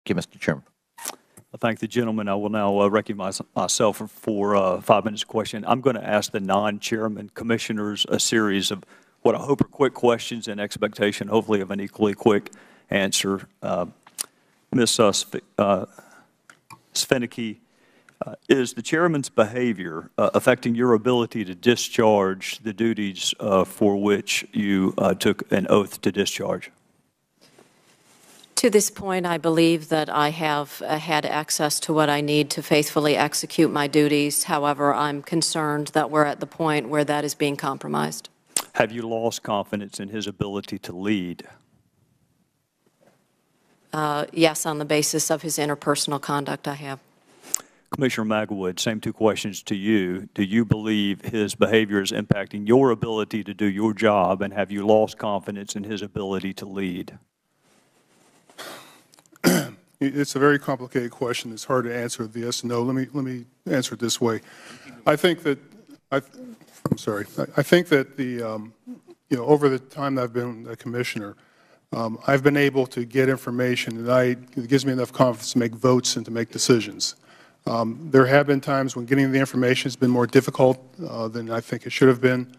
you, Mr. Chairman. I thank the gentleman. I will now recognize myself for 5 minutes of question. I'm going to ask the non-chairman commissioners a series of what I hope are quick questions in expectation, hopefully, of an equally quick answer. Ms. Svenicky, is the chairman's behavior affecting your ability to discharge the duties for which you took an oath to discharge? To this point, I believe that I have had access to what I need to faithfully execute my duties. However, I'm concerned that we're at the point where that is being compromised. Have you lost confidence in his ability to lead? Yes, on the basis of his interpersonal conduct, I have. Commissioner Magwood, same 2 questions to you. Do you believe his behavior is impacting your ability to do your job, and have you lost confidence in his ability to lead? It's a very complicated question. It's hard to answer with yes and no. Let me answer it this way. I think that I think that over the time that I've been a commissioner, I've been able to get information that gives me enough confidence to make votes and to make decisions. There have been times when getting the information has been more difficult than I think it should have been.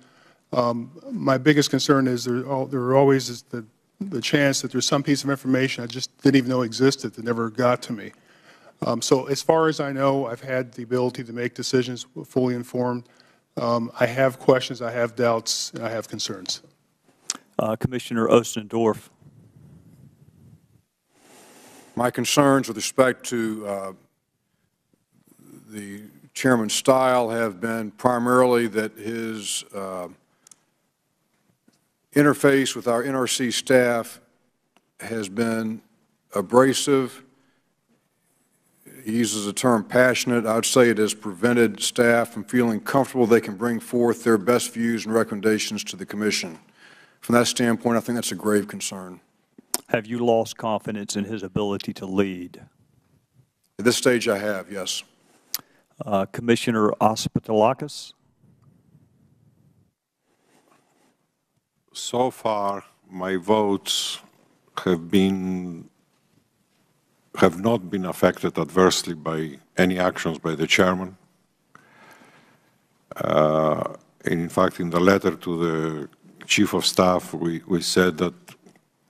My biggest concern is there always is the chance that there's some piece of information I just didn't even know existed that never got to me. So as far as I know, I've had the ability to make decisions fully informed. I have questions, I have doubts, and I have concerns. Commissioner Ostendorf. My concerns with respect to the chairman's style have been primarily that his interface with our NRC staff has been abrasive. He uses the term passionate. I would say it has prevented staff from feeling comfortable they can bring forth their best views and recommendations to the Commission. From that standpoint, I think that's a grave concern. Have you lost confidence in his ability to lead? At this stage, I have, yes. Commissioner Ospitolakis. So far, my votes have not been affected adversely by any actions by the chairman. In fact, in the letter to the chief of staff, we said that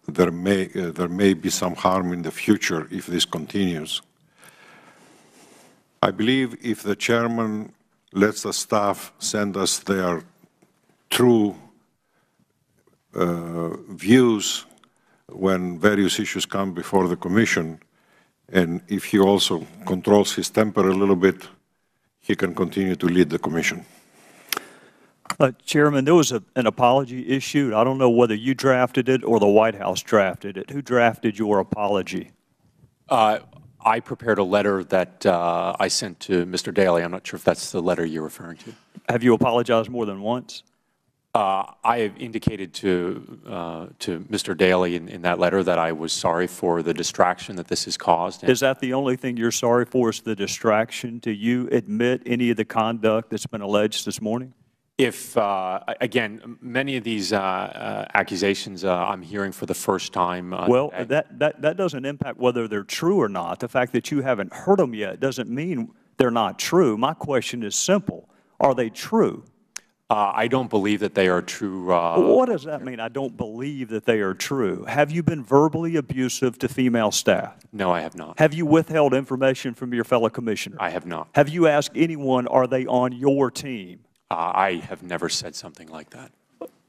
there may be some harm in the future if this continues. I believe if the chairman lets the staff send us their true views when various issues come before the Commission, and if he also controls his temper a little bit, he can continue to lead the Commission. Chairman, there was an apology issued. I don't know whether you drafted it or the White House drafted it. Who drafted your apology? I prepared a letter that I sent to Mr. Daley. I'm not sure if that's the letter you're referring to. Have you apologized more than once? I have indicated to Mr. Daley in that letter that I was sorry for the distraction that this has caused. Is that the only thing you're sorry for, is the distraction? Do you admit any of the conduct that's been alleged this morning? If, again, many of these accusations I'm hearing for the first time. Well, that doesn't impact whether they're true or not. The fact that you haven't heard them yet doesn't mean they're not true. My question is simple. Are they true? I don't believe that they are true. What does that mean, I don't believe that they are true? Have you been verbally abusive to female staff? No, I have not. Have you withheld information from your fellow commissioners? I have not. Have you asked anyone, are they on your team? I have never said something like that.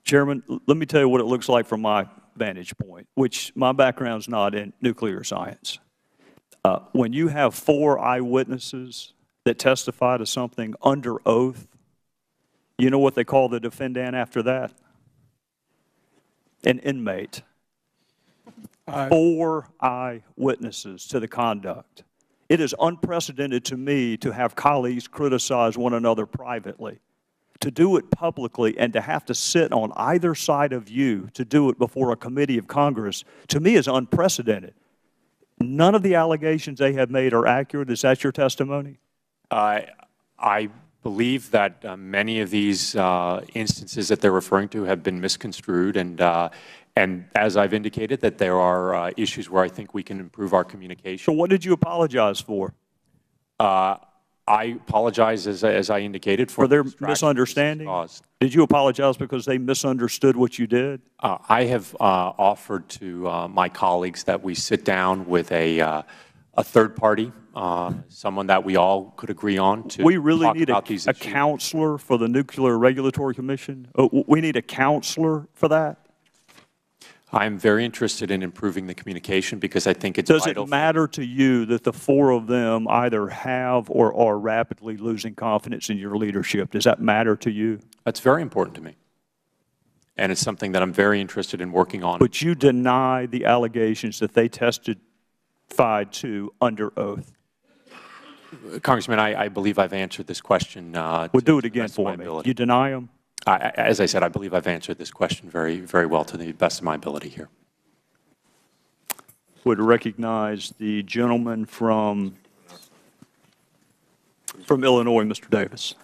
Chairman, let me tell you what it looks like from my vantage point, which my background's not in nuclear science. When you have 4 eyewitnesses that testify to something under oath, you know what they call the defendant after that? An inmate. 4 eyewitnesses to the conduct. It is unprecedented to me to have colleagues criticize one another privately. To do it publicly and to have to sit on either side of you to do it before a committee of Congress, to me, is unprecedented. None of the allegations they have made are accurate. Is that your testimony? I believe that many of these instances that they're referring to have been misconstrued, and And as I've indicated, that there are issues where I think we can improve our So communication. what did you apologize for? I apologize, as I indicated, for their the distraction this has misunderstanding? caused. Did you apologize because they misunderstood what you did? I have offered to my colleagues that we sit down with a third party, someone that we all could agree on to We really talk need about these a issues. counselor for the Nuclear Regulatory Commission? We need a counselor for that? I'm very interested in improving the communication because I think it's Does vital. it matter to you that the four of them either have or are rapidly losing confidence in your leadership? Does that matter to you? That's very important to me. And it's something that I'm very interested in working on. But you deny the allegations that they testified to under oath. Congressman, I believe I've answered this question. Well, to do it the again best of my for me. ability. You deny them? As I said, I believe I've answered this question very, very well to the best of my ability here. Would recognize the gentleman from Illinois, Mr. Davis.